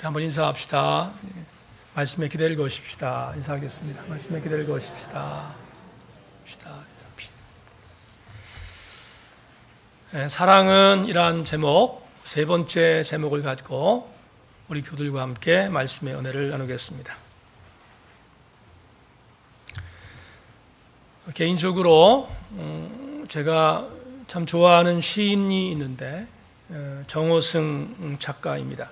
우리 한번 인사합시다. 말씀에 기대를 거십시다. 인사하겠습니다. 말씀에 기대를 거십시다. 사랑은 이러한 제목, 세 번째 제목을 가지고 우리 교들과 함께 말씀의 은혜를 나누겠습니다. 개인적으로 제가 참 좋아하는 시인이 있는데 정호승 작가입니다.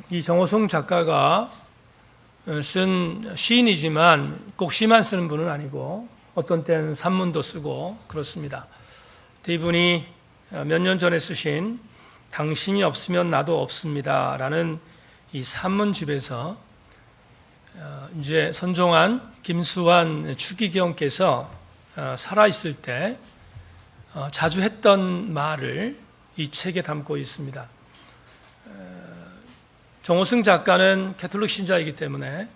이 정호승 작가가 쓴 시인이지만 꼭 시만 쓰는 분은 아니고 어떤 때는 산문도 쓰고 그렇습니다. 이분이 몇 년 전에 쓰신 당신이 없으면 나도 없습니다 라는 이 산문집에서 이제 선종한 김수환 추기경께서 살아있을 때 자주 했던 말을 이 책에 담고 있습니다. 정호승 작가는 캐톨릭 신자이기 때문에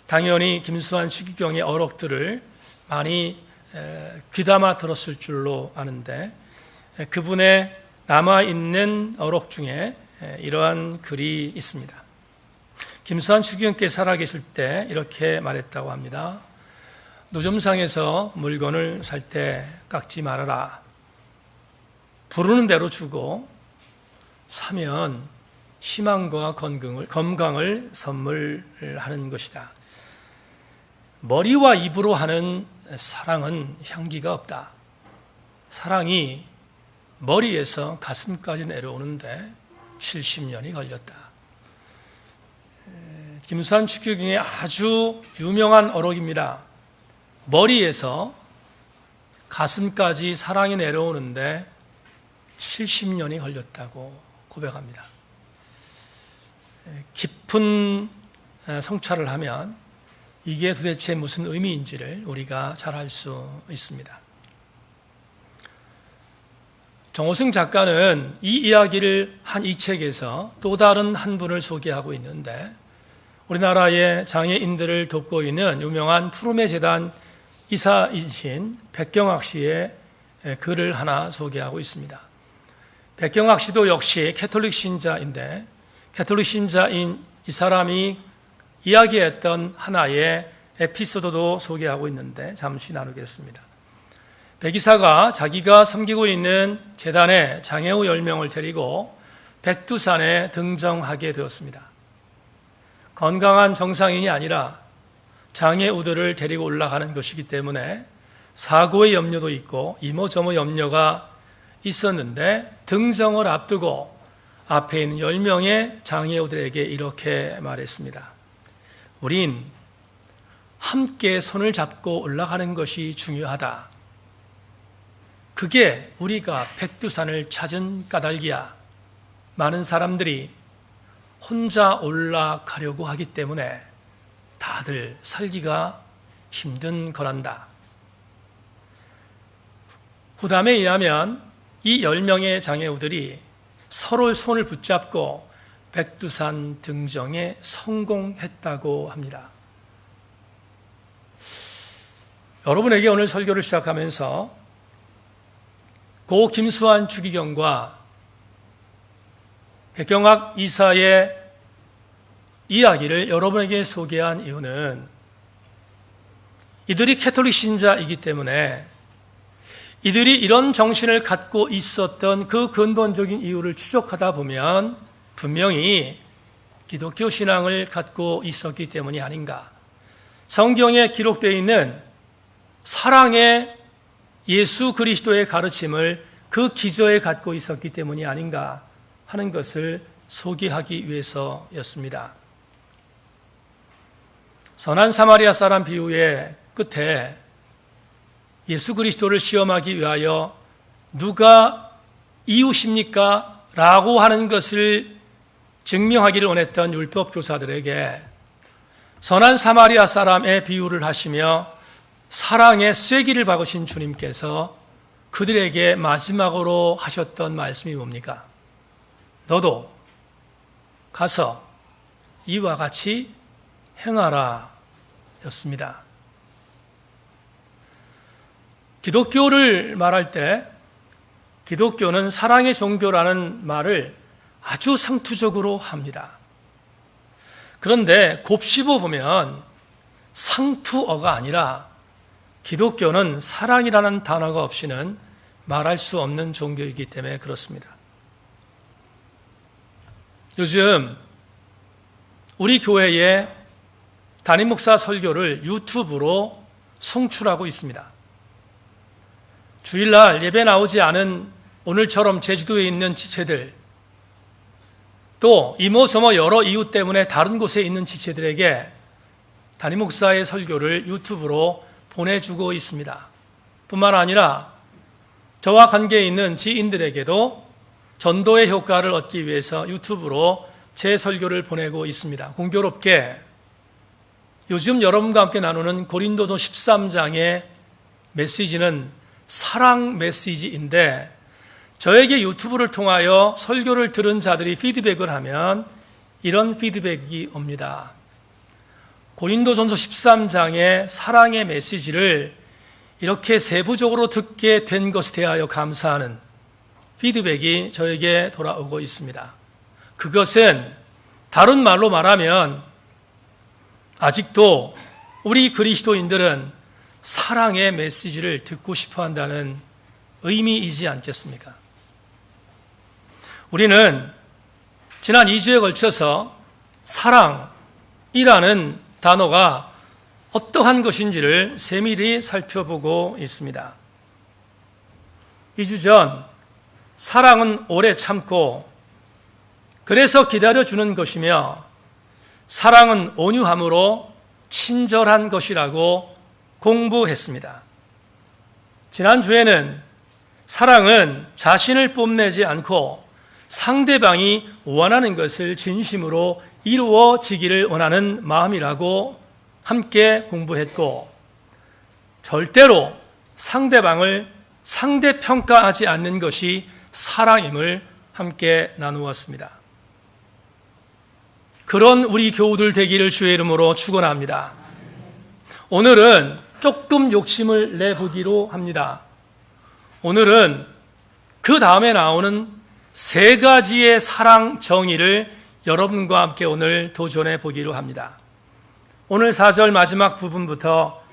당연히 김수환 추기경의 어록들을 많이 귀담아 들었을 줄로 아는데 그분의 남아있는 어록 중에 이러한 글이 있습니다. 김수환 추기경께 살아계실 때 이렇게 말했다고 합니다. 노점상에서 물건을 살 때 깎지 말아라. 부르는 대로 주고 사면 희망과 건강을 선물하는 것이다. 머리와 입으로 하는 사랑은 향기가 없다. 사랑이 머리에서 가슴까지 내려오는데 70년이 걸렸다. 김수환 추기경의 아주 유명한 어록입니다. 머리에서 가슴까지 사랑이 내려오는데 70년이 걸렸다고 고백합니다. 깊은 성찰을 하면 이게 도대체 무슨 의미인지를 우리가 잘 알 수 있습니다. 정호승 작가는 이 이야기를 한 이 책에서 또 다른 한 분을 소개하고 있는데 우리나라의 장애인들을 돕고 있는 유명한 푸르메 재단 이사이신 백경학 씨의 글을 하나 소개하고 있습니다. 백경학 씨도 역시 캐톨릭 신자인데 캐톨릭 신자인 이 사람이 이야기했던 하나의 에피소드도 소개하고 있는데 잠시 나누겠습니다. 백 이사가 자기가 섬기고 있는 재단의 장애우 10명을 데리고 백두산에 등정하게 되었습니다. 건강한 정상인이 아니라 장애우들을 데리고 올라가는 것이기 때문에 사고의 염려도 있고 이모저모 염려가 있었는데 등정을 앞두고 앞에 있는 10명의 장애우들에게 이렇게 말했습니다. 우린 함께 손을 잡고 올라가는 것이 중요하다. 그게 우리가 백두산을 찾은 까닭이야. 많은 사람들이 혼자 올라가려고 하기 때문에 다들 살기가 힘든 거란다. 후담에 의하면 이 10명의 장애우들이 서로 손을 붙잡고 백두산 등정에 성공했다고 합니다. 여러분에게 오늘 설교를 시작하면서 고 김수환 추기경과 백경학 이사의 이야기를 여러분에게 소개한 이유는 이들이 캐톨릭 신자이기 때문에 이들이 이런 정신을 갖고 있었던 그 근본적인 이유를 추적하다 보면 분명히 기독교 신앙을 갖고 있었기 때문이 아닌가. 성경에 기록되어 있는 사랑의 예수 그리스도의 가르침을 그 기저에 갖고 있었기 때문이 아닌가 하는 것을 소개하기 위해서였습니다. 선한 사마리아 사람 비유의 끝에 예수 그리스도를 시험하기 위하여 누가 이웃입니까? 라고 하는 것을 증명하기를 원했던 율법 교사들에게 선한 사마리아 사람의 비유를 하시며 사랑의 쐐기를 박으신 주님께서 그들에게 마지막으로 하셨던 말씀이 뭡니까? 너도 가서 이와 같이 행하라 였습니다. 기독교를 말할 때 기독교는 사랑의 종교라는 말을 아주 상투적으로 합니다. 그런데 곱씹어 보면 상투어가 아니라 기독교는 사랑이라는 단어가 없이는 말할 수 없는 종교이기 때문에 그렇습니다. 요즘 우리 교회에 담임 목사 설교를 유튜브로 송출하고 있습니다. 주일날 예배 나오지 않은 오늘처럼 제주도에 있는 지체들, 또 이모저모 여러 이유 때문에 다른 곳에 있는 지체들에게 담임 목사의 설교를 유튜브로 보내주고 있습니다. 뿐만 아니라 저와 관계에 있는 지인들에게도 전도의 효과를 얻기 위해서 유튜브로 제 설교를 보내고 있습니다. 공교롭게 요즘 여러분과 함께 나누는 고린도서 13장의 메시지는 사랑 메시지인데, 저에게 유튜브를 통하여 설교를 들은 자들이 피드백을 하면 이런 피드백이 옵니다. 고린도전서 13장의 사랑의 메시지를 이렇게 세부적으로 듣게 된 것에 대하여 감사하는 피드백이 저에게 돌아오고 있습니다. 그것은 다른 말로 말하면 아직도 우리 그리스도인들은 사랑의 메시지를 듣고 싶어 한다는 의미이지 않겠습니까? 우리는 지난 2주에 걸쳐서 사랑이라는 단어가 어떠한 것인지를 세밀히 살펴보고 있습니다. 2주 전 사랑은 오래 참고 그래서 기다려주는 것이며 사랑은 온유함으로 친절한 것이라고 공부했습니다. 지난주에는 사랑은 자신을 뽐내지 않고 상대방이 원하는 것을 진심으로 이루어지기를 원하는 마음이라고 함께 공부했고, 절대로 상대방을 상대평가하지 않는 것이 사랑임을 함께 나누었습니다. 그런 우리 교우들 되기를 주의 이름으로 축원합니다. 오늘은 조금 욕심을 내보기로 합니다. 오늘은 그 다음에 나오는 세 가지의 사랑 정의를 여러분과 함께 오늘 도전해 보기로 합니다. 오늘 4절 마지막 부분부터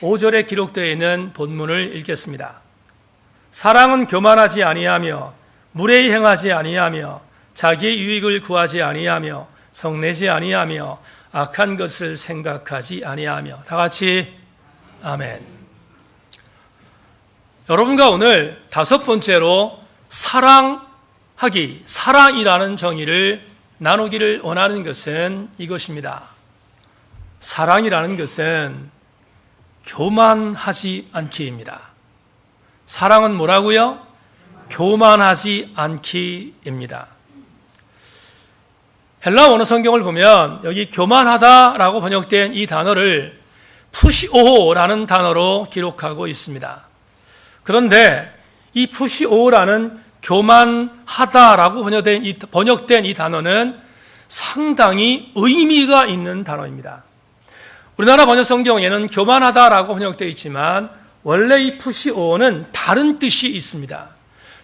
5절에 기록되어 있는 본문을 읽겠습니다. 사랑은 교만하지 아니하며 무례히 행하지 아니하며 자기의 유익을 구하지 아니하며 성내지 아니하며 악한 것을 생각하지 아니하며. 다 같이 아멘. 여러분과 오늘 다섯 번째로 사랑이라는 정의를 나누기를 원하는 것은 이것입니다. 사랑이라는 것은 교만하지 않기입니다. 사랑은 뭐라고요? 교만하지 않기입니다. 헬라 원어 성경을 보면 여기 교만하다라고 번역된 이 단어를 푸시오라는 단어로 기록하고 있습니다. 그런데 이 푸시오라는 교만하다라고 번역된 이 단어는 상당히 의미가 있는 단어입니다. 우리나라 번역 성경에는 교만하다라고 번역되어 있지만 원래 이 푸시오는 다른 뜻이 있습니다.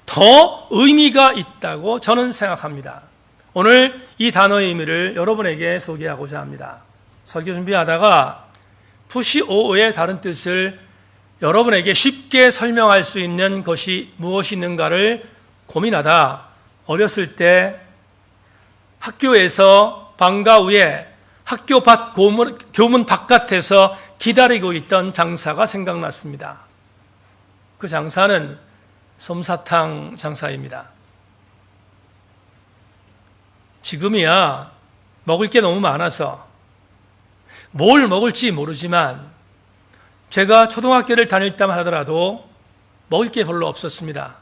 더 의미가 있다고 저는 생각합니다. 오늘 이 단어의 의미를 여러분에게 소개하고자 합니다. 설교 준비하다가 푸시오의 다른 뜻을 여러분에게 쉽게 설명할 수 있는 것이 무엇이 있는가를 고민하다 어렸을 때 학교에서 방과 후에 학교 밖 교문 바깥에서 기다리고 있던 장사가 생각났습니다. 그 장사는 솜사탕 장사입니다. 지금이야 먹을 게 너무 많아서 뭘 먹을지 모르지만 제가 초등학교를 다닐 때만 하더라도 먹을 게 별로 없었습니다.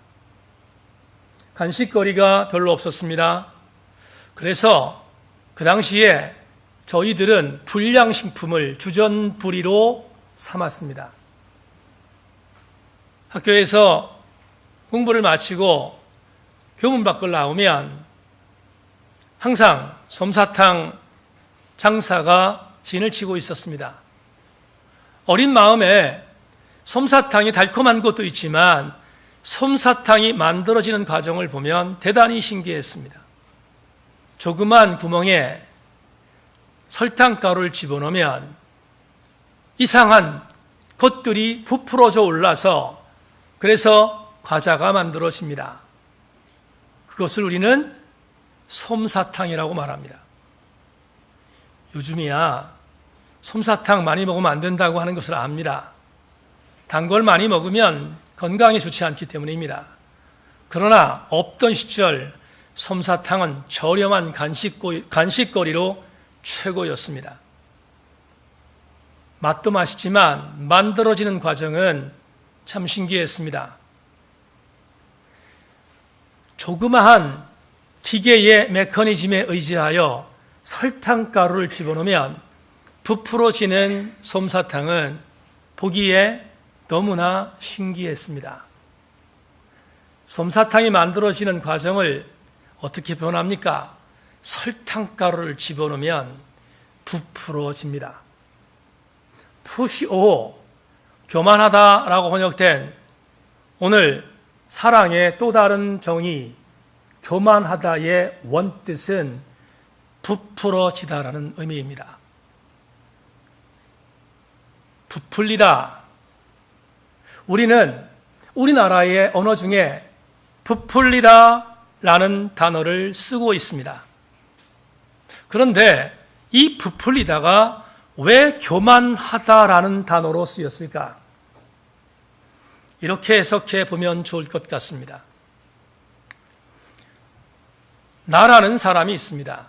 간식거리가 별로 없었습니다. 그래서 그 당시에 저희들은 불량식품을 주전부리로 삼았습니다. 학교에서 공부를 마치고 교문 밖을 나오면 항상 솜사탕 장사가 진을 치고 있었습니다. 어린 마음에 솜사탕이 달콤한 것도 있지만 솜사탕이 만들어지는 과정을 보면 대단히 신기했습니다. 조그만 구멍에 설탕가루를 집어넣으면 이상한 것들이 부풀어져 올라서 그래서 과자가 만들어집니다. 그것을 우리는 솜사탕이라고 말합니다. 요즘이야 솜사탕 많이 먹으면 안 된다고 하는 것을 압니다. 단 걸 많이 먹으면 건강에 좋지 않기 때문입니다. 그러나 없던 시절 솜사탕은 저렴한 간식거리로 최고였습니다. 맛도 맛있지만 만들어지는 과정은 참 신기했습니다. 조그마한 기계의 메커니즘에 의지하여 설탕가루를 집어넣으면 부풀어지는 솜사탕은 보기에 너무나 신기했습니다. 솜사탕이 만들어지는 과정을 어떻게 변합니까? 설탕가루를 집어넣으면 부풀어집니다. 푸시오, 교만하다라고 번역된 오늘 사랑의 또 다른 정의, 교만하다의 원뜻은 부풀어지다라는 의미입니다. 부풀리다. 우리는 우리나라의 언어 중에 부풀리다라는 단어를 쓰고 있습니다. 그런데 이 부풀리다가 왜 교만하다라는 단어로 쓰였을까? 이렇게 해석해 보면 좋을 것 같습니다. 나라는 사람이 있습니다.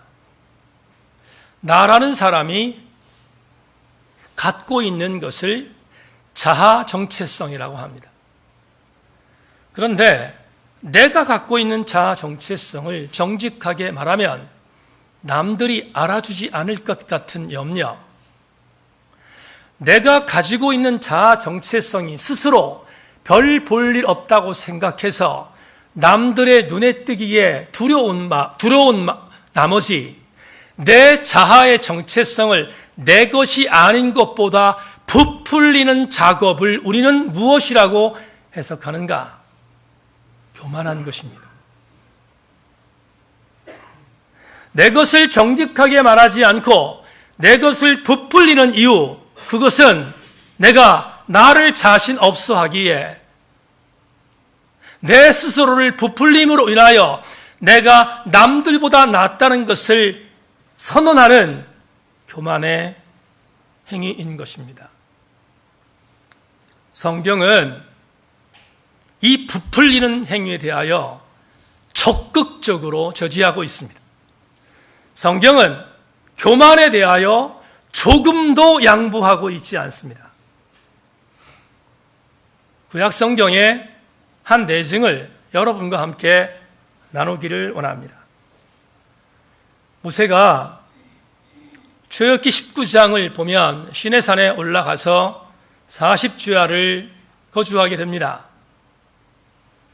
나라는 사람이 갖고 있는 것을 자아 정체성이라고 합니다. 그런데 내가 갖고 있는 자아 정체성을 정직하게 말하면 남들이 알아주지 않을 것 같은 염려, 내가 가지고 있는 자아 정체성이 스스로 별 볼 일 없다고 생각해서 남들의 눈에 띄기에 두려운 나머지 내 자아의 정체성을 내 것이 아닌 것보다 부풀리는 작업을 우리는 무엇이라고 해석하는가? 교만한 것입니다. 내 것을 정직하게 말하지 않고 내 것을 부풀리는 이유, 그것은 내가 나를 자신 없어 하기에 내 스스로를 부풀림으로 인하여 내가 남들보다 낫다는 것을 선언하는 교만의 행위인 것입니다. 성경은 이 부풀리는 행위에 대하여 적극적으로 저지하고 있습니다. 성경은 교만에 대하여 조금도 양보하고 있지 않습니다. 구약 성경의 한 내증을 여러분과 함께 나누기를 원합니다. 모세가 출애굽기 19장을 보면 시내산에 올라가서 40주야를 거주하게 됩니다.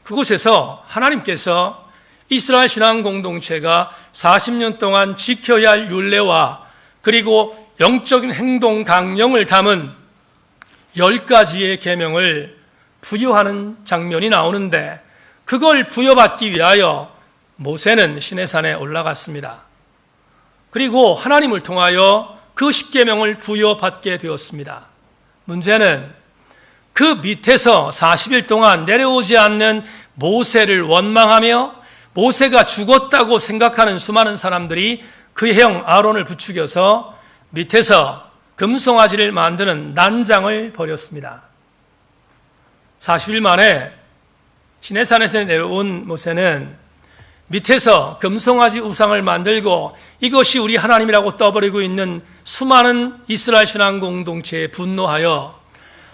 그곳에서 하나님께서 이스라엘 신앙 공동체가 40년 동안 지켜야 할 율례와 그리고 영적인 행동 강령을 담은 10가지의 계명을 부여하는 장면이 나오는데 그걸 부여받기 위하여 모세는 시내산에 올라갔습니다. 그리고 하나님을 통하여 그 10계명을 부여받게 되었습니다. 문제는 그 밑에서 40일 동안 내려오지 않는 모세를 원망하며 모세가 죽었다고 생각하는 수많은 사람들이 그의 형 아론을 부추겨서 밑에서 금송아지를 만드는 난장을 벌였습니다. 40일 만에 시내산에서 내려온 모세는 밑에서 금송아지 우상을 만들고 이것이 우리 하나님이라고 떠버리고 있는 수많은 이스라엘 신앙 공동체에 분노하여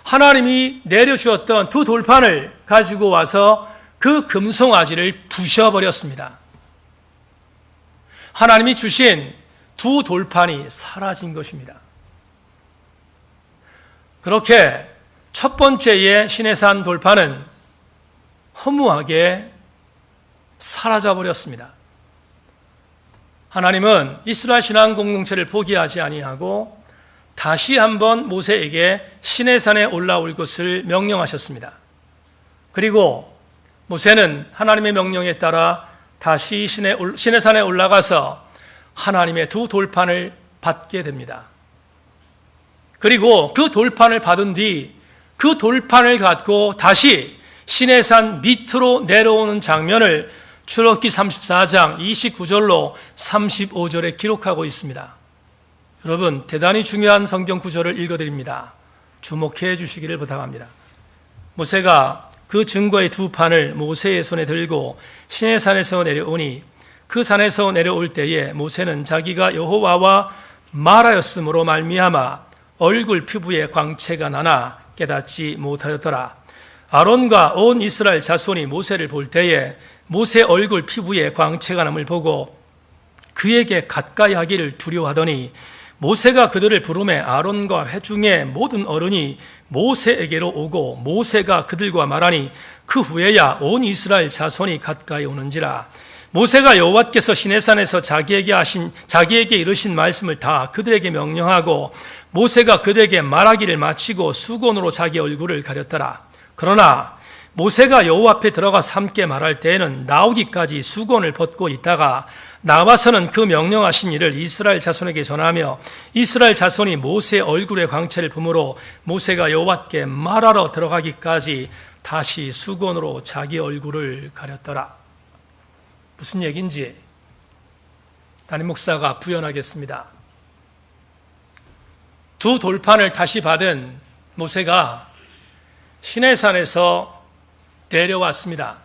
하나님이 내려주었던 두 돌판을 가지고 와서 그 금송아지를 부셔버렸습니다. 하나님이 주신 두 돌판이 사라진 것입니다. 그렇게 첫 번째의 시내산 돌판은 허무하게 사라져버렸습니다. 하나님은 이스라엘 신앙 공동체를 포기하지 아니하고 다시 한번 모세에게 시내산에 올라올 것을 명령하셨습니다. 그리고 모세는 하나님의 명령에 따라 다시 시내산에 올라가서 하나님의 두 돌판을 받게 됩니다. 그리고 그 돌판을 받은 뒤 그 돌판을 갖고 다시 시내산 밑으로 내려오는 장면을 출애굽기 34장 29절로 35절에 기록하고 있습니다. 여러분, 대단히 중요한 성경 구절을 읽어드립니다. 주목해 주시기를 부탁합니다. 모세가 그 증거의 두 판을 모세의 손에 들고 시내산에서 내려오니 그 산에서 내려올 때에 모세는 자기가 여호와와 말하였으므로 말미암아 얼굴 피부에 광채가 나나 깨닫지 못하였더라. 아론과 온 이스라엘 자손이 모세를 볼 때에 모세 얼굴 피부에 광채가 남을 보고 그에게 가까이 하기를 두려워하더니 모세가 그들을 부르매 아론과 회중의 모든 어른이 모세에게로 오고 모세가 그들과 말하니 그 후에야 온 이스라엘 자손이 가까이 오는지라. 모세가 여호와께서 시내산에서 자기에게 이르신 말씀을 다 그들에게 명령하고 모세가 그들에게 말하기를 마치고 수건으로 자기 얼굴을 가렸더라. 그러나 모세가 여호와 앞에 들어가서 함께 말할 때에는 나오기까지 수건을 벗고 있다가 나와서는 그 명령하신 일을 이스라엘 자손에게 전하며 이스라엘 자손이 모세의 얼굴의 광채를 보므로 모세가 여호와께 말하러 들어가기까지 다시 수건으로 자기 얼굴을 가렸더라. 무슨 얘기인지 담임 목사가 부연하겠습니다. 두 돌판을 다시 받은 모세가 시내산에서 내려왔습니다.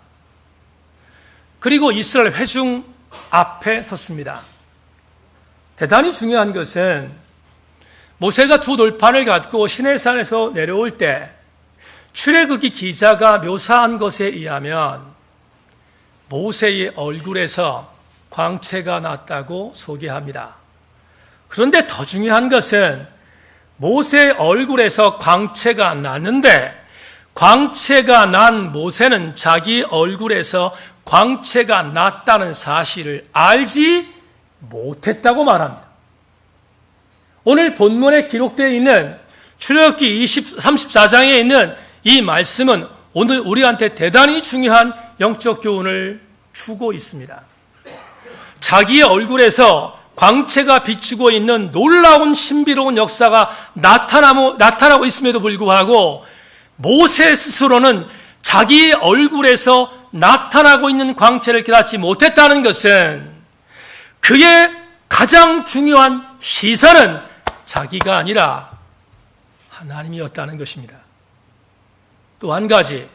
그리고 이스라엘 회중 앞에 섰습니다. 대단히 중요한 것은 모세가 두 돌판을 갖고 시내산에서 내려올 때 출애굽기 기자가 묘사한 것에 의하면 모세의 얼굴에서 광채가 났다고 소개합니다. 그런데 더 중요한 것은 모세의 얼굴에서 광채가 났는데 광채가 난 모세는 자기 얼굴에서 광채가 났다는 사실을 알지 못했다고 말합니다. 오늘 본문에 기록되어 있는 출애굽기 34장에 있는 이 말씀은 오늘 우리한테 대단히 중요한 영적 교훈을 주고 있습니다. 자기의 얼굴에서 광채가 비추고 있는 놀라운 신비로운 역사가 나타나고 있음에도 불구하고 모세 스스로는 자기의 얼굴에서 나타나고 있는 광채를 깨닫지 못했다는 것은 그의 가장 중요한 시선은 자기가 아니라 하나님이었다는 것입니다. 또 한 가지,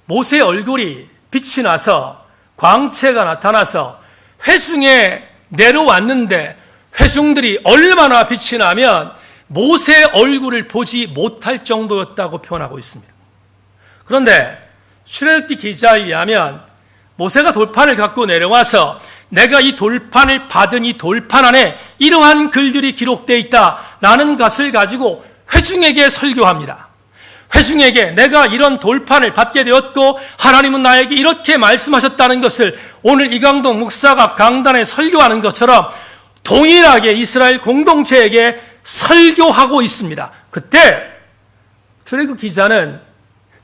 모세의 얼굴이 빛이 나서 광채가 나타나서 회중에 내려왔는데 회중들이 얼마나 빛이 나면 모세의 얼굴을 보지 못할 정도였다고 표현하고 있습니다. 그런데 출애굽기 기자에 의하면 모세가 돌판을 갖고 내려와서 내가 이 돌판을 받은 이 돌판 안에 이러한 글들이 기록되어 있다라는 것을 가지고 회중에게 설교합니다. 회중에게 내가 이런 돌판을 받게 되었고 하나님은 나에게 이렇게 말씀하셨다는 것을 오늘 이강동 목사가 강단에 설교하는 것처럼 동일하게 이스라엘 공동체에게 설교하고 있습니다. 그때 출애굽 기자는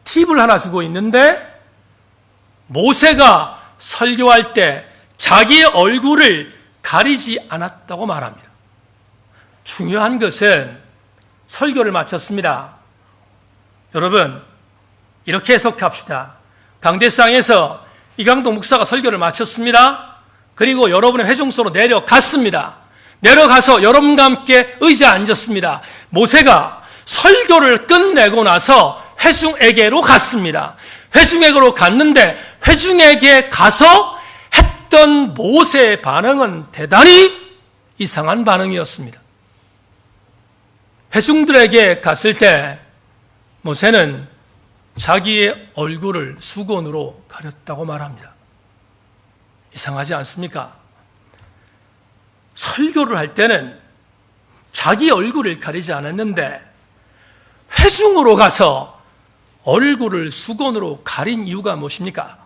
팁을 하나 주고 있는데 모세가 설교할 때 자기의 얼굴을 가리지 않았다고 말합니다. 중요한 것은 설교를 마쳤습니다. 여러분, 이렇게 해석합시다. 강대상에서 이강동 목사가 설교를 마쳤습니다. 그리고 여러분의 회중소로 내려갔습니다. 내려가서 여러분과 함께 의자에 앉았습니다. 모세가 설교를 끝내고 나서 회중에게로 갔습니다. 회중에게로 갔는데 회중에게 가서 했던 모세의 반응은 대단히 이상한 반응이었습니다. 회중들에게 갔을 때 모세는 자기의 얼굴을 수건으로 가렸다고 말합니다. 이상하지 않습니까? 설교를 할 때는 자기 얼굴을 가리지 않았는데 회중으로 가서 얼굴을 수건으로 가린 이유가 무엇입니까?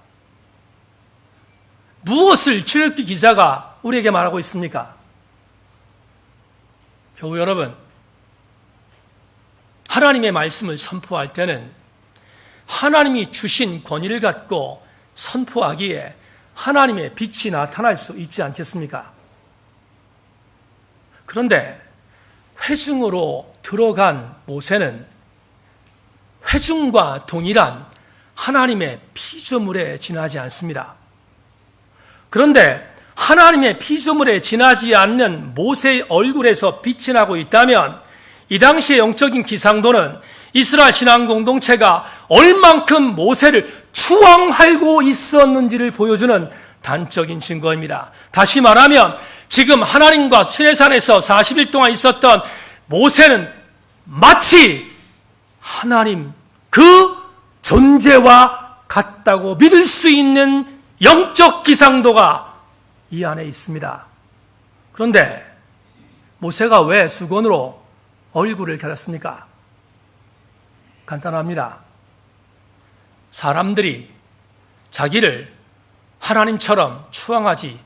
무엇을 출애굽기 기자가 우리에게 말하고 있습니까? 교우 여러분, 하나님의 말씀을 선포할 때는 하나님이 주신 권위를 갖고 선포하기에 하나님의 빛이 나타날 수 있지 않겠습니까? 그런데 회중으로 들어간 모세는 회중과 동일한 하나님의 피조물에 지나지 않습니다. 그런데 하나님의 피조물에 지나지 않는 모세의 얼굴에서 빛이 나고 있다면 이 당시의 영적인 기상도는 이스라엘 신앙 공동체가 얼만큼 모세를 추앙하고 있었는지를 보여주는 단적인 증거입니다. 다시 말하면 지금 하나님과 시내산에서 40일 동안 있었던 모세는 마치 하나님 그 존재와 같다고 믿을 수 있는 영적 기상도가 이 안에 있습니다. 그런데 모세가 왜 수건으로 얼굴을 가렸습니까? 간단합니다. 사람들이 자기를 하나님처럼 추앙하지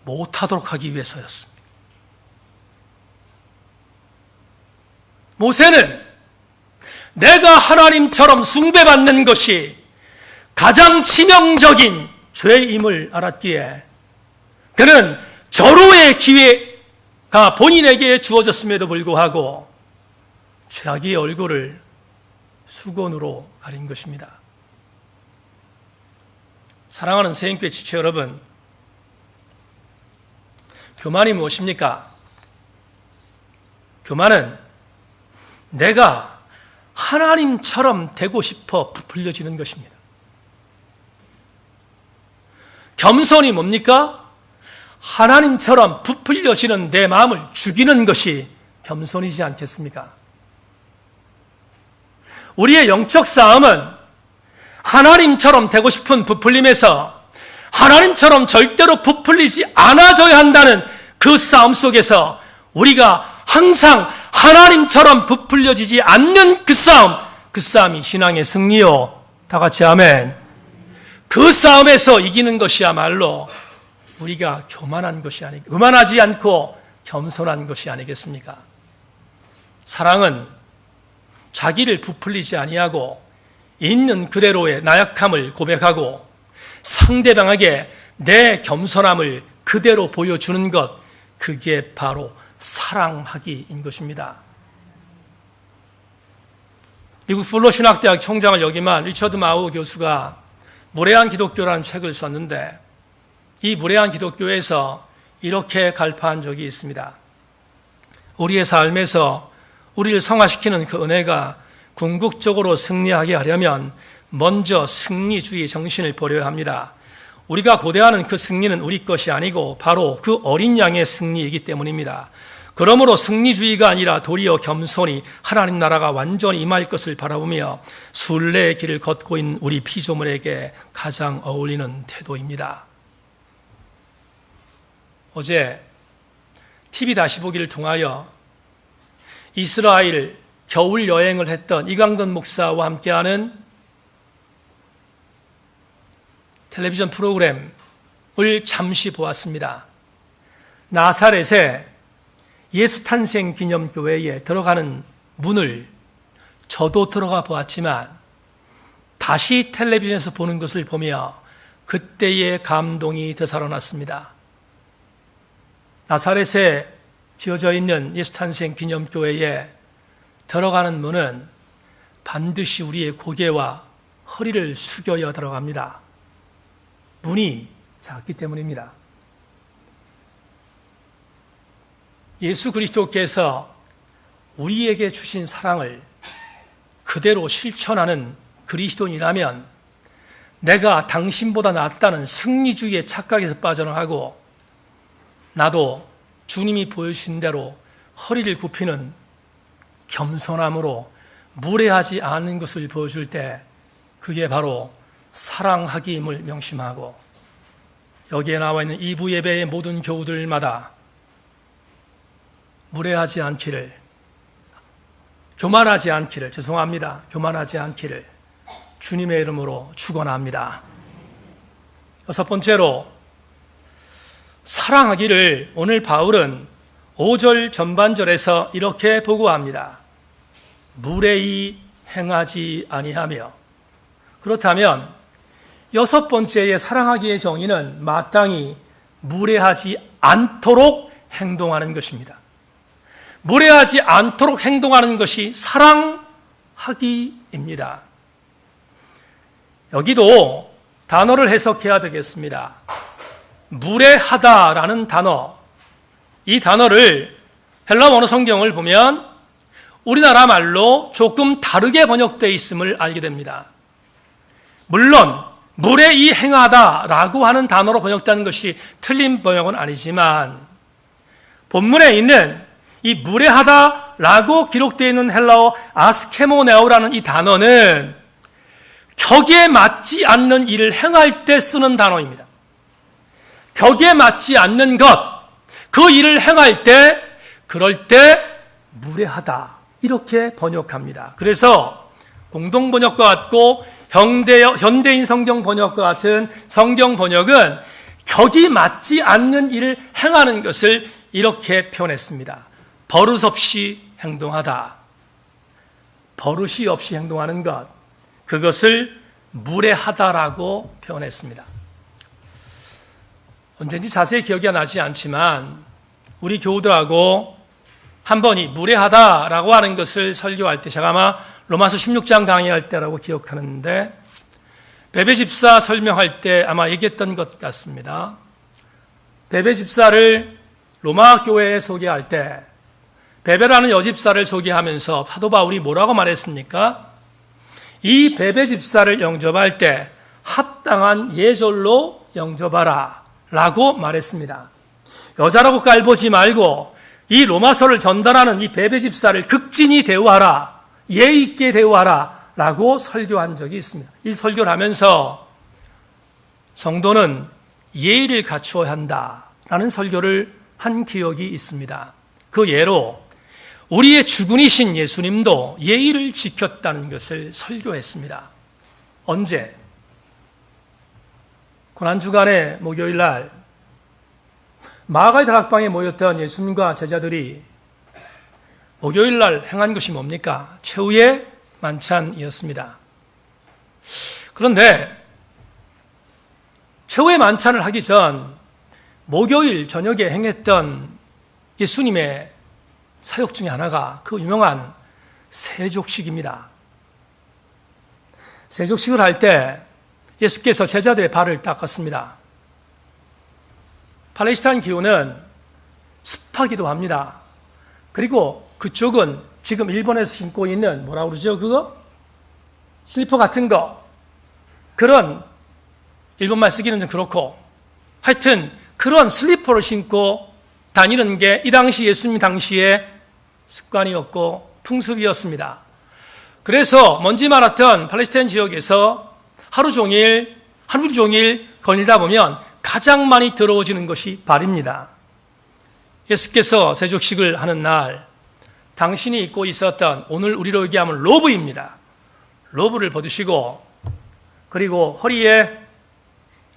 못하도록 하기 위해서였습니다. 모세는 내가 하나님처럼 숭배받는 것이 가장 치명적인 죄임을 알았기에 그는 절호의 기회가 본인에게 주어졌음에도 불구하고 자기의 얼굴을 수건으로 가린 것입니다. 사랑하는 새인교회 지체 여러분, 교만이 무엇입니까? 교만은 내가 하나님처럼 되고 싶어 부풀려지는 것입니다. 겸손이 뭡니까? 하나님처럼 부풀려지는 내 마음을 죽이는 것이 겸손이지 않겠습니까? 우리의 영적 싸움은 하나님처럼 되고 싶은 부풀림에서 하나님처럼 절대로 부풀리지 않아줘야 한다는 그 싸움 속에서 우리가 항상 하나님처럼 부풀려지지 않는 그 싸움이 신앙의 승리요. 다 같이 아멘. 그 싸움에서 이기는 것이야말로 우리가 교만하지 않고 겸손한 것이 아니겠습니까? 사랑은 자기를 부풀리지 아니하고 있는 그대로의 나약함을 고백하고 상대방에게 내 겸손함을 그대로 보여주는 것, 그게 바로 사랑하기인 것입니다. 미국 풀로 신학대학 총장을 역임한 리처드 마우 교수가 무례한 기독교라는 책을 썼는데 이 무례한 기독교에서 이렇게 갈파한 적이 있습니다. 우리의 삶에서 우리를 성화시키는 그 은혜가 궁극적으로 승리하게 하려면 먼저 승리주의 정신을 버려야 합니다. 우리가 고대하는 그 승리는 우리 것이 아니고 바로 그 어린 양의 승리이기 때문입니다. 그러므로 승리주의가 아니라 도리어 겸손히 하나님 나라가 완전히 임할 것을 바라보며 순례의 길을 걷고 있는 우리 피조물에게 가장 어울리는 태도입니다. 어제 TV 다시 보기를 통하여 이스라엘 겨울 여행을 했던 이강돈 목사와 함께하는 텔레비전 프로그램을 잠시 보았습니다. 나사렛에 예수 탄생 기념교회에 들어가는 문을 저도 들어가 보았지만 다시 텔레비전에서 보는 것을 보며 그때의 감동이 되살아났습니다. 나사렛에 지어져 있는 예수 탄생 기념교회에 들어가는 문은 반드시 우리의 고개와 허리를 숙여야 들어갑니다. 문이 작기 때문입니다. 예수 그리스도께서 우리에게 주신 사랑을 그대로 실천하는 그리스도인이라면 내가 당신보다 낫다는 승리주의의 착각에서 빠져나가고 나도 주님이 보여주신 대로 허리를 굽히는 겸손함으로 무례하지 않은 것을 보여줄 때 그게 바로 사랑하기임을 명심하고 여기에 나와 있는 2부 예배의 모든 교우들마다 무례하지 않기를, 교만하지 않기를 주님의 이름으로 축원합니다. 여섯 번째로 사랑하기를 오늘 바울은 5절 전반절에서 이렇게 보고합니다. 무례히 행하지 아니하며. 그렇다면 여섯 번째의 사랑하기의 정의는 마땅히 무례하지 않도록 행동하는 것입니다. 무례하지 않도록 행동하는 것이 사랑하기입니다. 여기도 단어를 해석해야 되겠습니다. 무례하다라는 단어, 이 단어를 헬라 원어 성경을 보면 우리나라 말로 조금 다르게 번역되어 있음을 알게 됩니다. 물론 무례히 행하다라고 하는 단어로 번역되는 것이 틀린 번역은 아니지만 본문에 있는 이 무례하다라고 기록되어 있는 헬라어 아스케모네오라는 이 단어는 격에 맞지 않는 일을 행할 때 쓰는 단어입니다. 격에 맞지 않는 것, 그 일을 행할 때, 그럴 때 무례하다 이렇게 번역합니다. 그래서 공동번역과 같고 현대인 성경 번역과 같은 성경 번역은 격이 맞지 않는 일을 행하는 것을 이렇게 표현했습니다. 버릇 없이 행동하다. 버릇이 없이 행동하는 것, 그것을 무례하다라고 표현했습니다. 언젠지 자세히 기억이 나지 않지만 우리 교우들하고 한 번이 무례하다라고 하는 것을 설교할 때, 제가 아마 로마서 16장 강의할 때라고 기억하는데 베베 집사 설명할 때 아마 얘기했던 것 같습니다. 베베 집사를 로마 교회에 소개할 때 베베라는 여집사를 소개하면서 사도 바울이 뭐라고 말했습니까? 이 베베 집사를 영접할 때 합당한 예절로 영접하라 라고 말했습니다. 여자라고 깔보지 말고 이 로마서를 전달하는 이 베베 집사를 극진히 대우하라, 예의 있게 대우하라 라고 설교한 적이 있습니다. 이 설교를 하면서 성도는 예의를 갖추어야 한다라는 설교를 한 기억이 있습니다. 그 예로 우리의 주군이신 예수님도 예의를 지켰다는 것을 설교했습니다. 언제? 고난주간의 목요일 날 마가의 다락방에 모였던 예수님과 제자들이 목요일 날 행한 것이 뭡니까? 최후의 만찬이었습니다. 그런데 최후의 만찬을 하기 전 목요일 저녁에 행했던 예수님의 사역 중에 하나가 그 유명한 세족식입니다. 세족식을 할 때 예수께서 제자들의 발을 닦았습니다. 팔레스타인 기후는 습하기도 합니다. 그리고 그쪽은 지금 일본에서 신고 있는 뭐라고 그러죠? 그거? 슬리퍼 같은 거. 그런 일본말 쓰기는 좀 그렇고 하여튼 그런 슬리퍼를 신고 다니는 게 이 당시 예수님 당시에 습관이었고 풍습이었습니다. 그래서 먼지 많았던 팔레스타인 지역에서 하루 종일 거닐다 보면 가장 많이 더러워지는 것이 발입니다. 예수께서 세족식을 하는 날 당신이 입고 있었던, 오늘 우리로 얘기하면 로브입니다. 로브를 벗으시고 그리고 허리에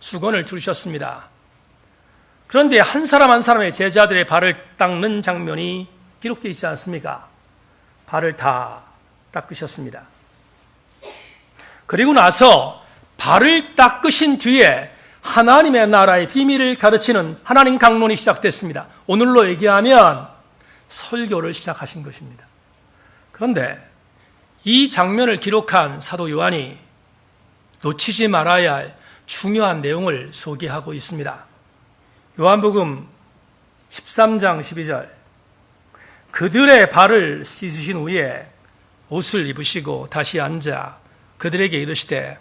수건을 두르셨습니다. 그런데 한 사람 한 사람의 제자들의 발을 닦는 장면이 기록되어 있지 않습니까? 발을 다 닦으셨습니다. 그리고 나서 발을 닦으신 뒤에 하나님의 나라의 비밀을 가르치는 하나님 강론이 시작됐습니다. 오늘로 얘기하면 설교를 시작하신 것입니다. 그런데 이 장면을 기록한 사도 요한이 놓치지 말아야 할 중요한 내용을 소개하고 있습니다. 요한복음 13장 12절, 그들의 발을 씻으신 후에 옷을 입으시고 다시 앉아 그들에게 이르시되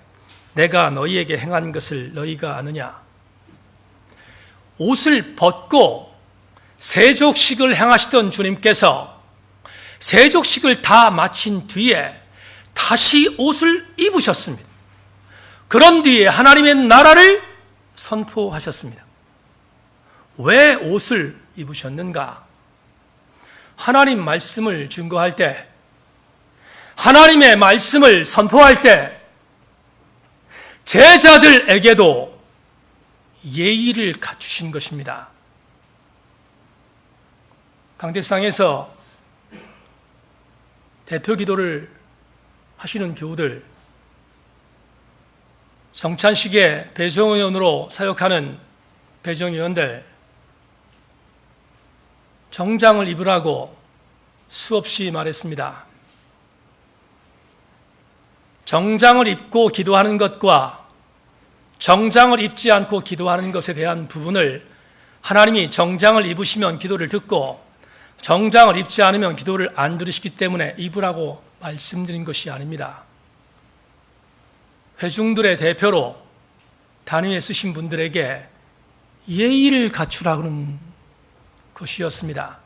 내가 너희에게 행한 것을 너희가 아느냐. 옷을 벗고 세족식을 행하시던 주님께서 세족식을 다 마친 뒤에 다시 옷을 입으셨습니다. 그런 뒤에 하나님의 나라를 선포하셨습니다. 왜 옷을 입으셨는가? 하나님 말씀을 증거할 때, 하나님의 말씀을 선포할 때 제자들에게도 예의를 갖추신 것입니다. 강대상에서 대표 기도를 하시는 교우들, 성찬식에 배정위원으로 사역하는 배정위원들, 정장을 입으라고 수없이 말했습니다. 정장을 입고 기도하는 것과 정장을 입지 않고 기도하는 것에 대한 부분을 하나님이 정장을 입으시면 기도를 듣고 정장을 입지 않으면 기도를 안 들으시기 때문에 입으라고 말씀드린 것이 아닙니다. 회중들의 대표로 단위에 쓰신 분들에게 예의를 갖추라는 것이었습니다.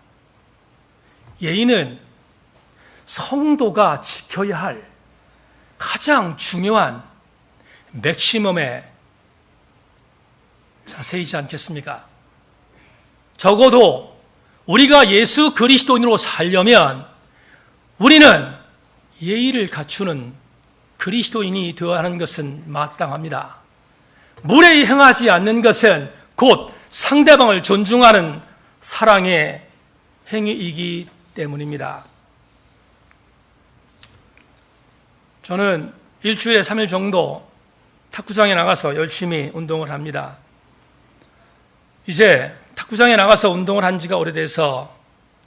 예의는 성도가 지켜야 할 가장 중요한 맥시멈의 자세이지 않겠습니까? 적어도 우리가 예수 그리스도인으로 살려면 우리는 예의를 갖추는 그리스도인이 되어야 하는 것은 마땅합니다. 무례히 행하지 않는 것은 곧 상대방을 존중하는 사랑의 행위이기 때문입니다. 저는 일주일에 3일 정도 탁구장에 나가서 열심히 운동을 합니다. 이제 탁구장에 나가서 운동을 한 지가 오래돼서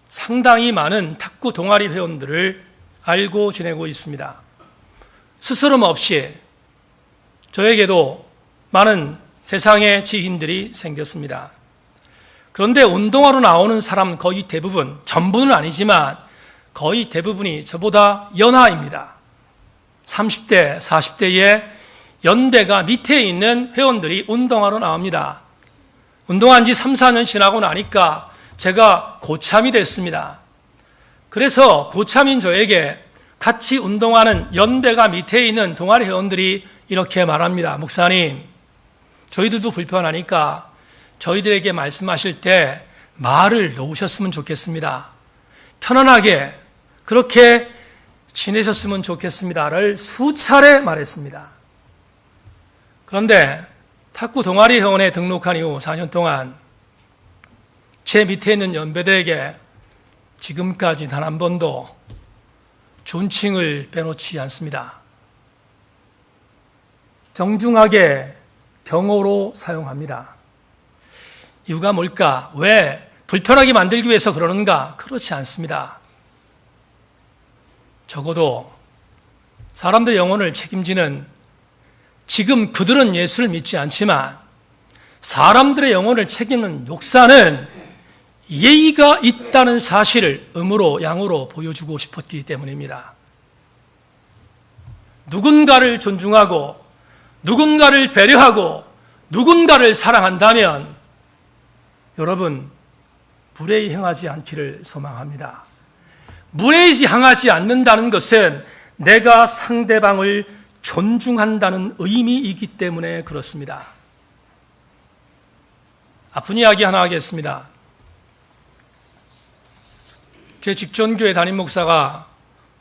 상당히 많은 탁구 동아리 회원들을 알고 지내고 있습니다. 스스럼 없이 저에게도 많은 세상의 지인들이 생겼습니다. 그런데 운동하러 나오는 사람 거의 대부분, 전부는 아니지만 거의 대부분이 저보다 연하입니다. 30대, 40대의 연배가 밑에 있는 회원들이 운동하러 나옵니다. 운동한 지 3, 4년 지나고 나니까 제가 고참이 됐습니다. 그래서 고참인 저에게 같이 운동하는 연배가 밑에 있는 동아리 회원들이 이렇게 말합니다. 목사님, 저희들도 불편하니까 저희들에게 말씀하실 때 말을 놓으셨으면 좋겠습니다. 편안하게 그렇게 지내셨으면 좋겠습니다를 수차례 말했습니다. 그런데 탁구 동아리 회원에 등록한 이후 4년 동안 제 밑에 있는 연배들에게 지금까지 단 한 번도 존칭을 빼놓지 않습니다. 정중하게 경어로 사용합니다. 이유가 뭘까? 왜? 불편하게 만들기 위해서 그러는가? 그렇지 않습니다. 적어도 사람들의 영혼을 책임지는, 지금 그들은 예수를 믿지 않지만 사람들의 영혼을 책임지는 역사는 예의가 있다는 사실을 음으로 양으로 보여주고 싶었기 때문입니다. 누군가를 존중하고 누군가를 배려하고 누군가를 사랑한다면 여러분, 무례히 행하지 않기를 소망합니다. 무례히 행하지 않는다는 것은 내가 상대방을 존중한다는 의미이기 때문에 그렇습니다. 아픈 이야기 하나 하겠습니다. 제 직전교회 담임 목사가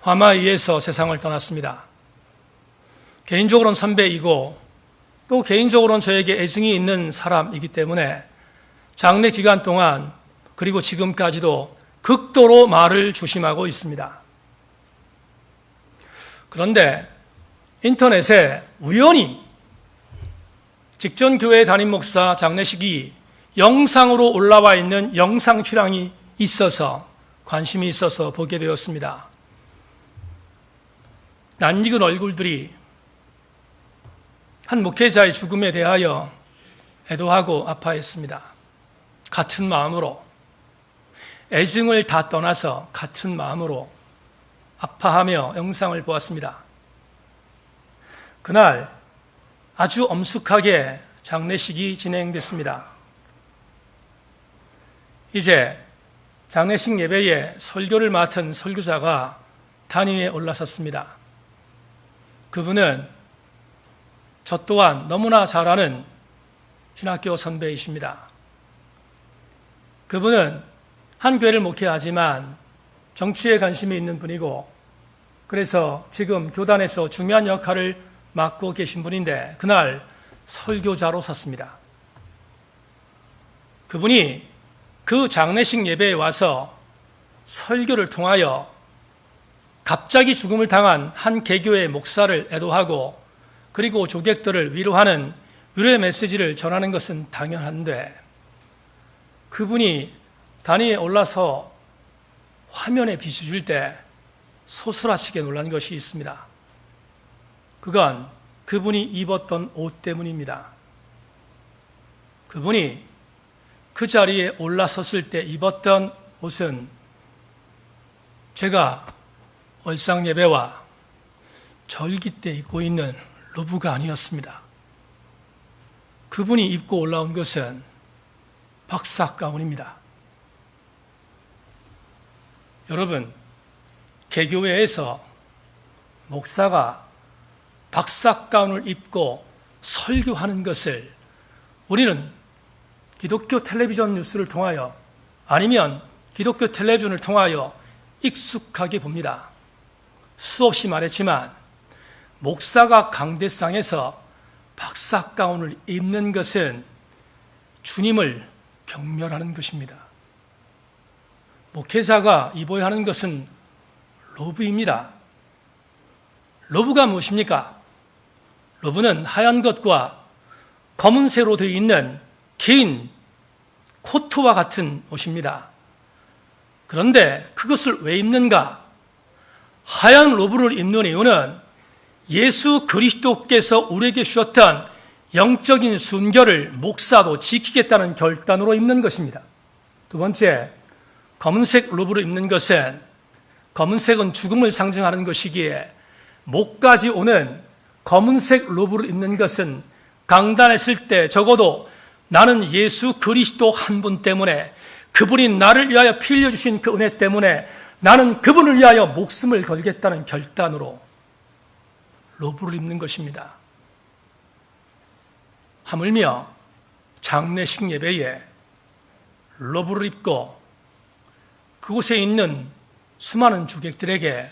화마에 의해서 세상을 떠났습니다. 개인적으로는 선배이고 또 개인적으로는 저에게 애증이 있는 사람이기 때문에 장례 기간 동안 그리고 지금까지도 극도로 말을 조심하고 있습니다. 그런데 인터넷에 우연히 직전교회 담임 목사 장례식이 영상으로 올라와 있는 영상 출연이 있어서 관심이 있어서 보게 되었습니다. 낯익은 얼굴들이 한 목회자의 죽음에 대하여 애도하고 아파했습니다. 같은 마음으로, 애증을 다 떠나서 같은 마음으로 아파하며 영상을 보았습니다. 그날 아주 엄숙하게 장례식이 진행됐습니다. 이제 장례식 예배에 설교를 맡은 설교자가 단위에 올라섰습니다. 그분은 저 또한 너무나 잘 아는 신학교 선배이십니다. 그분은 한 교회를 목회하지만 정치에 관심이 있는 분이고 그래서 지금 교단에서 중요한 역할을 맡고 계신 분인데 그날 설교자로 섰습니다. 그분이 그 장례식 예배에 와서 설교를 통하여 갑자기 죽음을 당한 한 개교의 목사를 애도하고 그리고 조객들을 위로하는 위로의 메시지를 전하는 것은 당연한데 그분이 단위에 올라서 화면에 비춰줄 때 소스라치게 놀란 것이 있습니다. 그건 그분이 입었던 옷 때문입니다. 그분이 그 자리에 올라섰을 때 입었던 옷은 제가 얼상 예배와 절기 때 입고 있는 로브가 아니었습니다. 그분이 입고 올라온 것은 박사 가운입니다. 여러분, 개교회에서 목사가 박사 가운을 입고 설교하는 것을 우리는 기독교 텔레비전 뉴스를 통하여 아니면 기독교 텔레비전을 통하여 익숙하게 봅니다. 수없이 말했지만 목사가 강대상에서 박사 가운을 입는 것은 주님을 경멸하는 것입니다. 목회자가 입어야 하는 것은 로브입니다. 로브가 무엇입니까? 로브는 하얀 것과 검은색으로 되어 있는 긴 코트와 같은 옷입니다. 그런데 그것을 왜 입는가? 하얀 로브를 입는 이유는 예수 그리스도께서 우리에게 주셨던 영적인 순결을 목사도 지키겠다는 결단으로 입는 것입니다. 두 번째, 검은색 로브를 입는 것은 검은색은 죽음을 상징하는 것이기에 목까지 오는 검은색 로브를 입는 것은 강단했을 때 적어도 나는 예수 그리스도 한 분 때문에 그분이 나를 위하여 피 흘려주신 그 은혜 때문에 나는 그분을 위하여 목숨을 걸겠다는 결단으로 로브를 입는 것입니다. 하물며 장례식 예배에 로브를 입고 그곳에 있는 수많은 조객들에게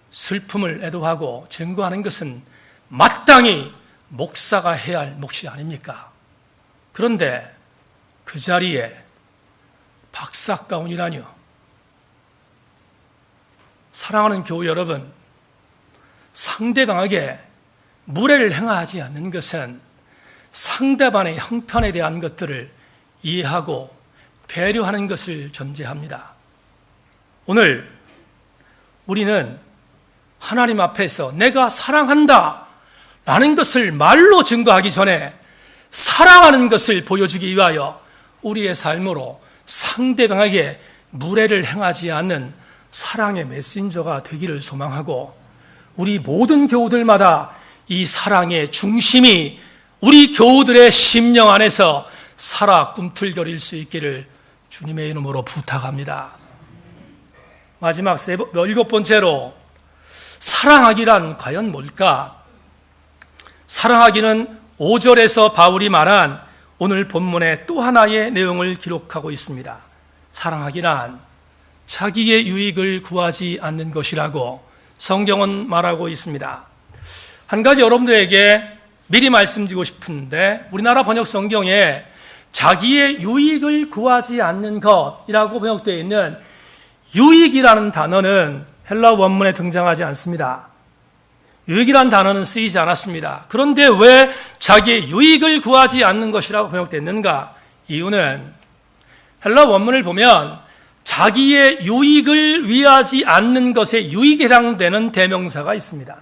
슬픔을 애도하고 증거하는 것은 마땅히 목사가 해야 할 몫이 아닙니까? 그런데 그 자리에 박사 가운이라뇨. 사랑하는 교우 여러분, 상대방에게 무례를 행하지 않는 것은 상대방의 형편에 대한 것들을 이해하고 배려하는 것을 전제합니다. 오늘 우리는 하나님 앞에서 내가 사랑한다 라는 것을 말로 증거하기 전에 사랑하는 것을 보여주기 위하여 우리의 삶으로 상대방에게 무례를 행하지 않는 사랑의 메신저가 되기를 소망하고 우리 모든 교우들마다 이 사랑의 중심이 우리 교우들의 심령 안에서 살아 꿈틀거릴 수 있기를 주님의 이름으로 부탁합니다. 마지막 일곱 번째로 사랑하기란 과연 뭘까? 사랑하기는 5절에서 바울이 말한 오늘 본문의 또 하나의 내용을 기록하고 있습니다. 사랑하기란 자기의 유익을 구하지 않는 것이라고 성경은 말하고 있습니다. 한 가지 여러분들에게 미리 말씀드리고 싶은데 우리나라 번역 성경에 자기의 유익을 구하지 않는 것이라고 번역되어 있는 유익이라는 단어는 헬라 원문에 등장하지 않습니다. 유익이라는 단어는 쓰이지 않았습니다. 그런데 왜 자기의 유익을 구하지 않는 것이라고 번역됐는가? 이유는 헬라 원문을 보면 자기의 유익을 위하지 않는 것에 유익에 해당되는 대명사가 있습니다.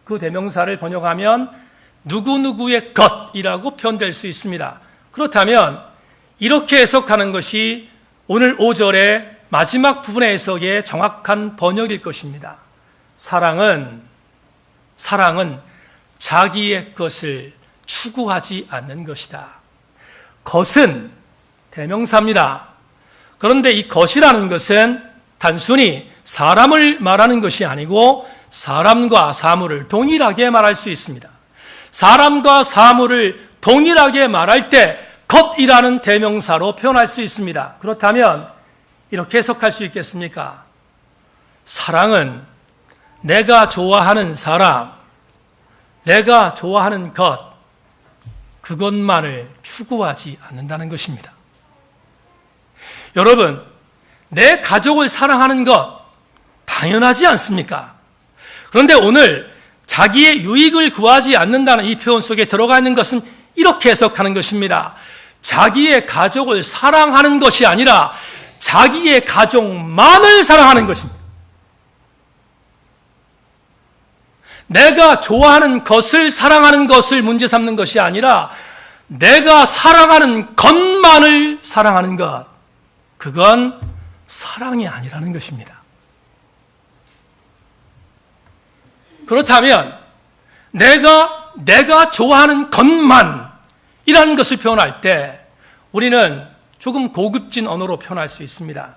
그 대명사를 번역하면 누구누구의 것이라고 표현될 수 있습니다. 그렇다면 이렇게 해석하는 것이 오늘 5절의 마지막 부분의 해석의 정확한 번역일 것입니다. 사랑은 자기의 것을 추구하지 않는 것이다. 것은 대명사입니다. 그런데 이 것이라는 것은 단순히 사람을 말하는 것이 아니고 사람과 사물을 동일하게 말할 수 있습니다. 사람과 사물을 동일하게 말할 때 것이라는 대명사로 표현할 수 있습니다. 그렇다면 이렇게 해석할 수 있겠습니까? 사랑은 내가 좋아하는 사람, 내가 좋아하는 것, 그것만을 추구하지 않는다는 것입니다. 여러분, 내 가족을 사랑하는 것 당연하지 않습니까? 그런데 오늘 자기의 유익을 구하지 않는다는 이 표현 속에 들어가 있는 것은 이렇게 해석하는 것입니다. 자기의 가족을 사랑하는 것이 아니라 자기의 가족만을 사랑하는 것입니다. 내가 좋아하는 것을 사랑하는 것을 문제 삼는 것이 아니라 내가 사랑하는 것만을 사랑하는 것, 그건 사랑이 아니라는 것입니다. 그렇다면 내가 좋아하는 것만이라는 것을 표현할 때 우리는 조금 고급진 언어로 표현할 수 있습니다.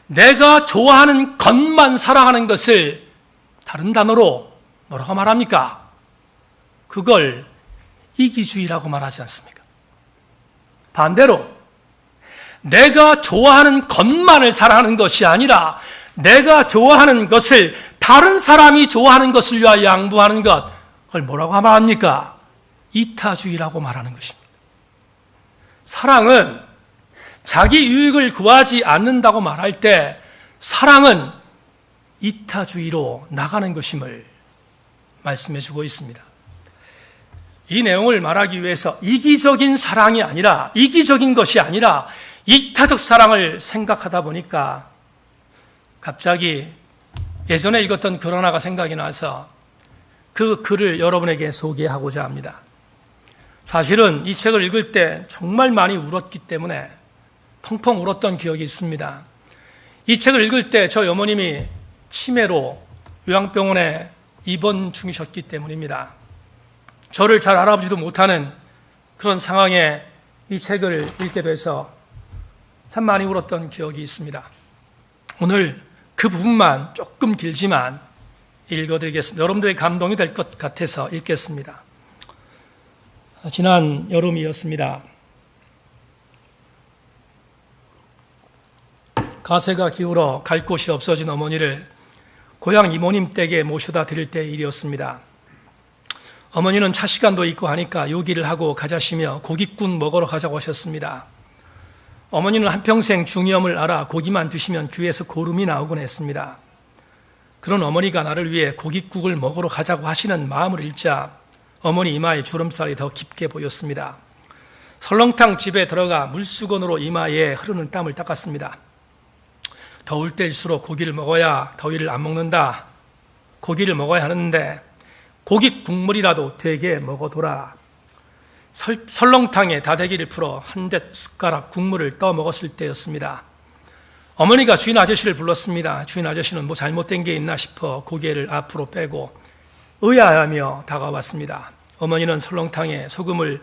내가 좋아하는 것만 사랑하는 것을 다른 단어로 뭐라고 말합니까? 그걸 이기주의라고 말하지 않습니까? 반대로 내가 좋아하는 것만을 사랑하는 것이 아니라 내가 좋아하는 것을 다른 사람이 좋아하는 것을 위하여 양보하는 것, 그걸 뭐라고 말합니까? 이타주의라고 말하는 것입니다. 사랑은 자기 유익을 구하지 않는다고 말할 때 사랑은 이타주의로 나가는 것임을 말씀해 주고 있습니다. 이 내용을 말하기 위해서 이기적인 사랑이 아니라, 이기적인 것이 아니라 이타적 사랑을 생각하다 보니까 갑자기 예전에 읽었던 글 하나가 생각이 나서 그 글을 여러분에게 소개하고자 합니다. 사실은 이 책을 읽을 때 정말 많이 울었기 때문에 펑펑 울었던 기억이 있습니다. 이 책을 읽을 때 저희 어머님이 치매로 요양병원에 입원 중이셨기 때문입니다. 저를 잘 알아보지도 못하는 그런 상황에 이 책을 읽게 돼서 참 많이 울었던 기억이 있습니다. 오늘 그 부분만 조금 길지만 읽어드리겠습니다. 여러분들의 감동이 될 것 같아서 읽겠습니다. 지난 여름이었습니다. 가세가 기울어 갈 곳이 없어진 어머니를 고향 이모님 댁에 모셔다 드릴 때 일이었습니다. 어머니는 차 시간도 있고 하니까 요기를 하고 가자시며 고깃국 먹으러 가자고 하셨습니다. 어머니는 한평생 중이염을 알아 고기만 드시면 귀에서 고름이 나오곤 했습니다. 그런 어머니가 나를 위해 고깃국을 먹으러 가자고 하시는 마음을 읽자 어머니 이마에 주름살이 더 깊게 보였습니다. 설렁탕 집에 들어가 물수건으로 이마에 흐르는 땀을 닦았습니다. 더울 때일수록 고기를 먹어야 더위를 안 먹는다. 고기를 먹어야 하는데 고기 국물이라도 되게 먹어둬라. 설렁탕에 다대기를 풀어 한 대 숟가락 국물을 떠 먹었을 때였습니다. 어머니가 주인 아저씨를 불렀습니다. 주인 아저씨는 뭐 잘못된 게 있나 싶어 고개를 앞으로 빼고 의아해하며 다가왔습니다. 어머니는 설렁탕에 소금을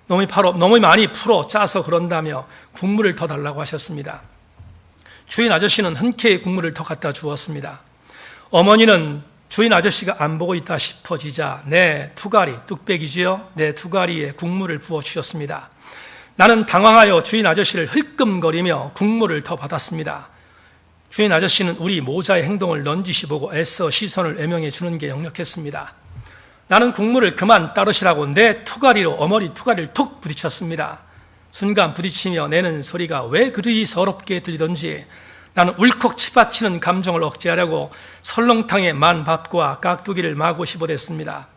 너무 많이 풀어 짜서 그런다며 국물을 더 달라고 하셨습니다. 주인 아저씨는 흔쾌히 국물을 더 갖다 주었습니다. 어머니는 주인 아저씨가 안 보고 있다 싶어지자 내 투가리, 뚝배기지요? 내 투가리에 국물을 부어주셨습니다. 나는 당황하여 주인 아저씨를 흘끔거리며 국물을 더 받았습니다. 주인 아저씨는 우리 모자의 행동을 넌지시 보고 애써 시선을 애명해 주는 게 역력했습니다. 나는 국물을 그만 따르시라고 내 투가리로 어머니 투가리를 툭 부딪혔습니다. 순간 부딪히며 내는 소리가 왜 그리 서럽게 들리던지 나는 울컥 치받치는 감정을 억제하려고 설렁탕에 만 밥과 깍두기를 마구 씹어댔습니다.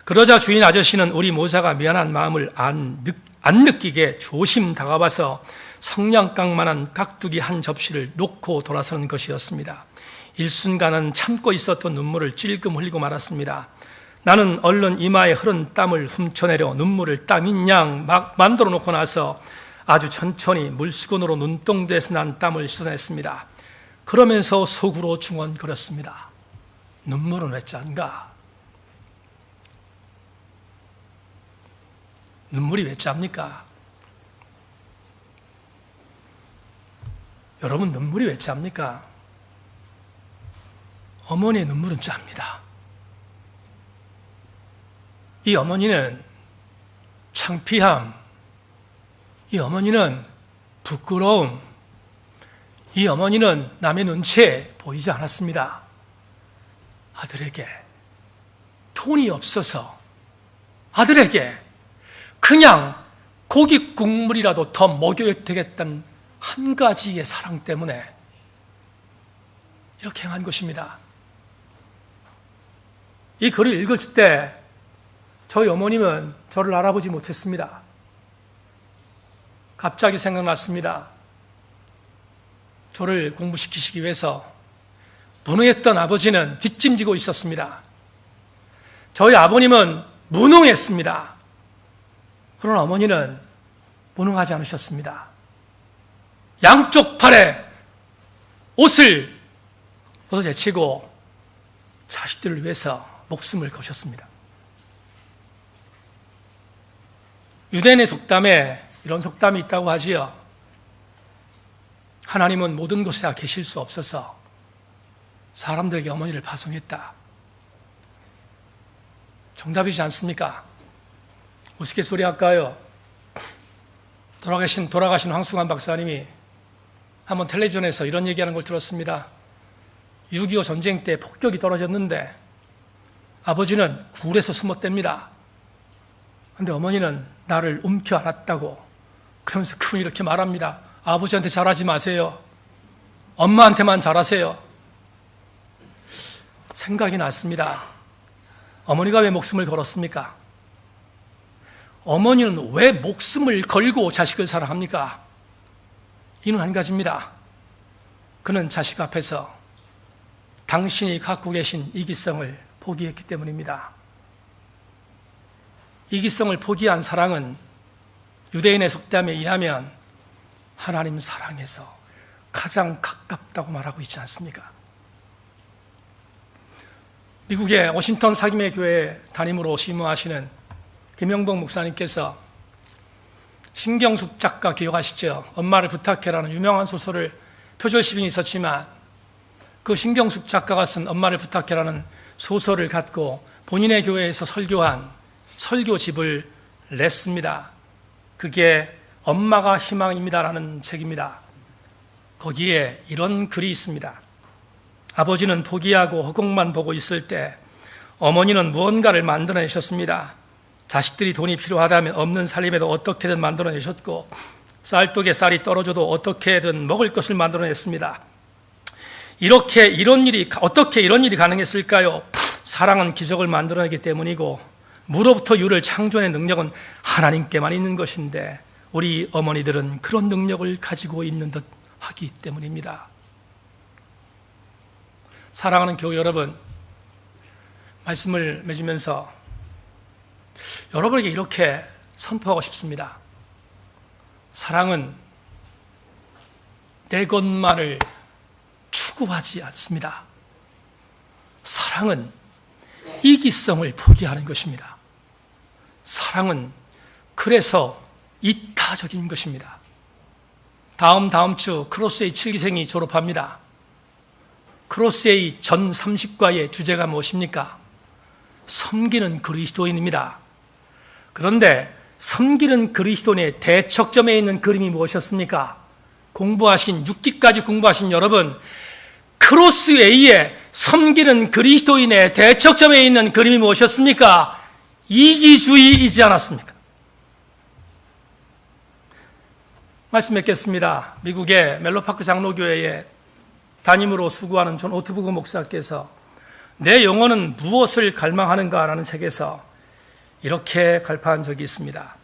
그러자 주인 아저씨는 우리 모자가 미안한 마음을 안 느끼게 조심 다가와서 성냥깡만한 깍두기 한 접시를 놓고 돌아서는 것이었습니다. 일순간은 참고 있었던 눈물을 찔끔 흘리고 말았습니다. 나는 얼른 이마에 흐른 땀을 훔쳐내려 눈물을 땀인 양 막 만들어 놓고 나서 아주 천천히 물수건으로 눈동자에서 난 땀을 씻어냈습니다. 그러면서 속으로 중얼거렸습니다. 눈물은 왜 짠가? 눈물이 왜 짭니까? 여러분, 눈물이 왜 짭니까? 어머니의 눈물은 짭니다. 이 어머니는 창피함, 이 어머니는 부끄러움, 이 어머니는 남의 눈치에 보이지 않았습니다. 아들에게 돈이 없어서 아들에게 그냥 고기 국물이라도 더 먹여야 되겠다는 한 가지의 사랑 때문에 이렇게 행한 것입니다. 이 글을 읽을 때 저희 어머님은 저를 알아보지 못했습니다. 갑자기 생각났습니다. 저를 공부시키시기 위해서 무능했던 아버지는 뒷짐지고 있었습니다. 저희 아버님은 무능했습니다. 그러나 어머니는 무능하지 않으셨습니다. 양쪽 팔에 옷을 벗어제치고 자식들을 위해서 목숨을 거셨습니다. 유대인의 속담에 이런 속담이 있다고 하지요. 하나님은 모든 곳에 다 계실 수 없어서 사람들에게 어머니를 파송했다. 정답이지 않습니까? 우스갯소리 할까요? 돌아가신 황승환 박사님이 한번 텔레비전에서 이런 얘기하는 걸 들었습니다. 6.25 전쟁 때 폭격이 떨어졌는데 아버지는 굴에서 숨었답니다. 그런데 어머니는 나를 움켜 안았다고 그러면서 그분이 이렇게 말합니다. 아버지한테 잘하지 마세요. 엄마한테만 잘하세요. 생각이 났습니다. 어머니가 왜 목숨을 걸었습니까? 어머니는 왜 목숨을 걸고 자식을 사랑합니까? 이유는 한 가지입니다. 그는 자식 앞에서 당신이 갖고 계신 이기성을 포기했기 때문입니다. 이기성을 포기한 사랑은 유대인의 속담에 의하면 하나님 사랑에서 가장 가깝다고 말하고 있지 않습니까? 미국의 워싱턴 사김의 교회 담임으로 심무하시는 김영복 목사님께서 신경숙 작가 기억하시죠? 엄마를 부탁해라는 유명한 소설을 표절시빙이 있었지만 그 신경숙 작가가 쓴 엄마를 부탁해라는 소설을 갖고 본인의 교회에서 설교한 설교집을 냈습니다. 그게 엄마가 희망입니다라는 책입니다. 거기에 이런 글이 있습니다. 아버지는 포기하고 허공만 보고 있을 때 어머니는 무언가를 만들어내셨습니다. 자식들이 돈이 필요하다면 없는 살림에도 어떻게든 만들어내셨고 쌀독에 쌀이 떨어져도 어떻게든 먹을 것을 만들어냈습니다. 어떻게 이런 일이 가능했을까요? 사랑은 기적을 만들어내기 때문이고 무로부터 유를 창조하는 능력은 하나님께만 있는 것인데 우리 어머니들은 그런 능력을 가지고 있는 듯 하기 때문입니다. 사랑하는 교우 여러분, 말씀을 맺으면서 여러분에게 이렇게 선포하고 싶습니다. 사랑은 내 것만을 추구하지 않습니다. 사랑은 이기성을 포기하는 것입니다. 사랑은 그래서 이타적인 것입니다. 다음 주 크로스웨이 7기생이 졸업합니다. 크로스웨이 전 30과의 주제가 무엇입니까? 섬기는 그리스도인입니다. 그런데 섬기는 그리스도인의 대척점에 있는 그림이 무엇이었습니까? 6기까지 공부하신 여러분, 크로스웨이에 섬기는 그리스도인의 대척점에 있는 그림이 무엇이었습니까? 이기주의이지 않았습니까? 말씀 맺겠습니다. 미국의 멜로파크 장로교회에 담임으로 수고하는 존 오트부그 목사께서 내 영혼은 무엇을 갈망하는가라는 책에서 이렇게 갈파한 적이 있습니다.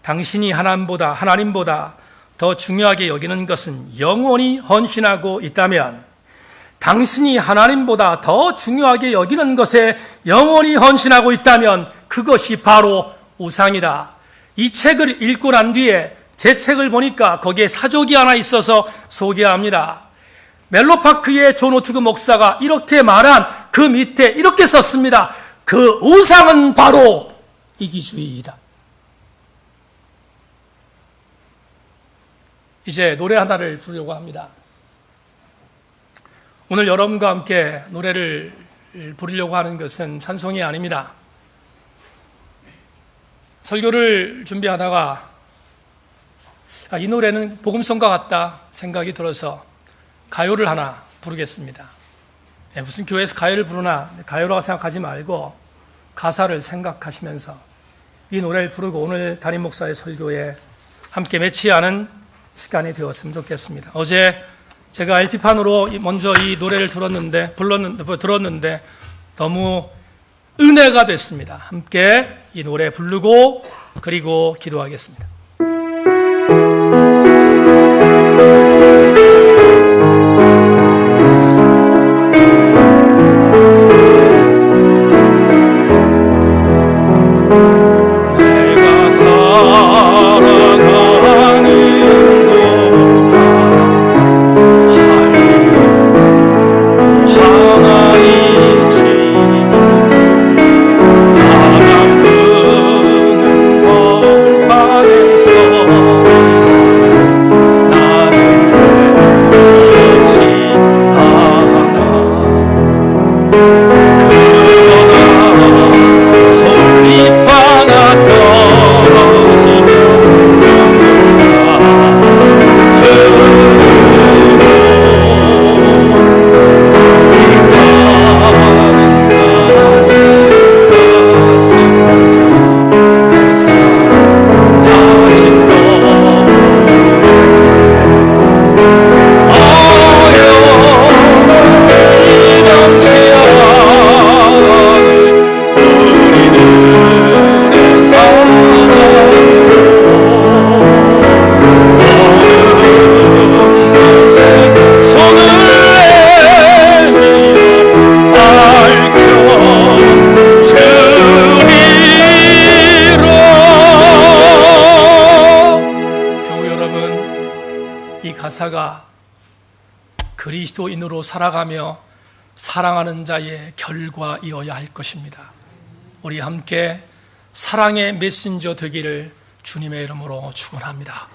당신이 하나님보다 더 중요하게 여기는 것은 영원히 헌신하고 있다면, 당신이 하나님보다 더 중요하게 여기는 것에 영원히 헌신하고 있다면 그것이 바로 우상이다. 이 책을 읽고 난 뒤에 제 책을 보니까 거기에 사족이 하나 있어서 소개합니다. 멜로파크의 존 오트그 목사가 이렇게 말한 그 밑에 이렇게 썼습니다. 그 우상은 바로 이기주의이다. 이제 노래 하나를 부르려고 합니다. 오늘 여러분과 함께 노래를 부르려고 하는 것은 찬송이 아닙니다. 설교를 준비하다가 이 노래는 복음성과 같다 생각이 들어서 가요를 하나 부르겠습니다. 무슨 교회에서 가요를 부르나 가요라고 생각하지 말고 가사를 생각하시면서 이 노래를 부르고 오늘 담임 목사의 설교에 함께 매치하는 시간이 되었으면 좋겠습니다. 어제 제가 LP판으로 먼저 이 노래를 들었는데 너무 은혜가 됐습니다. 함께 이 노래 부르고 그리고 기도하겠습니다. 내가 살아가는 동안 할 일 하나 있지. 바람 부는 벌판에 서 있어. 나는 외롭지 않아. 그러나 솔잎 하나 떨어지면 가사가 그리스도인으로 살아가며 사랑하는 자의 결과이어야 할 것입니다. 우리 함께 사랑의 메신저 되기를 주님의 이름으로 축원합니다.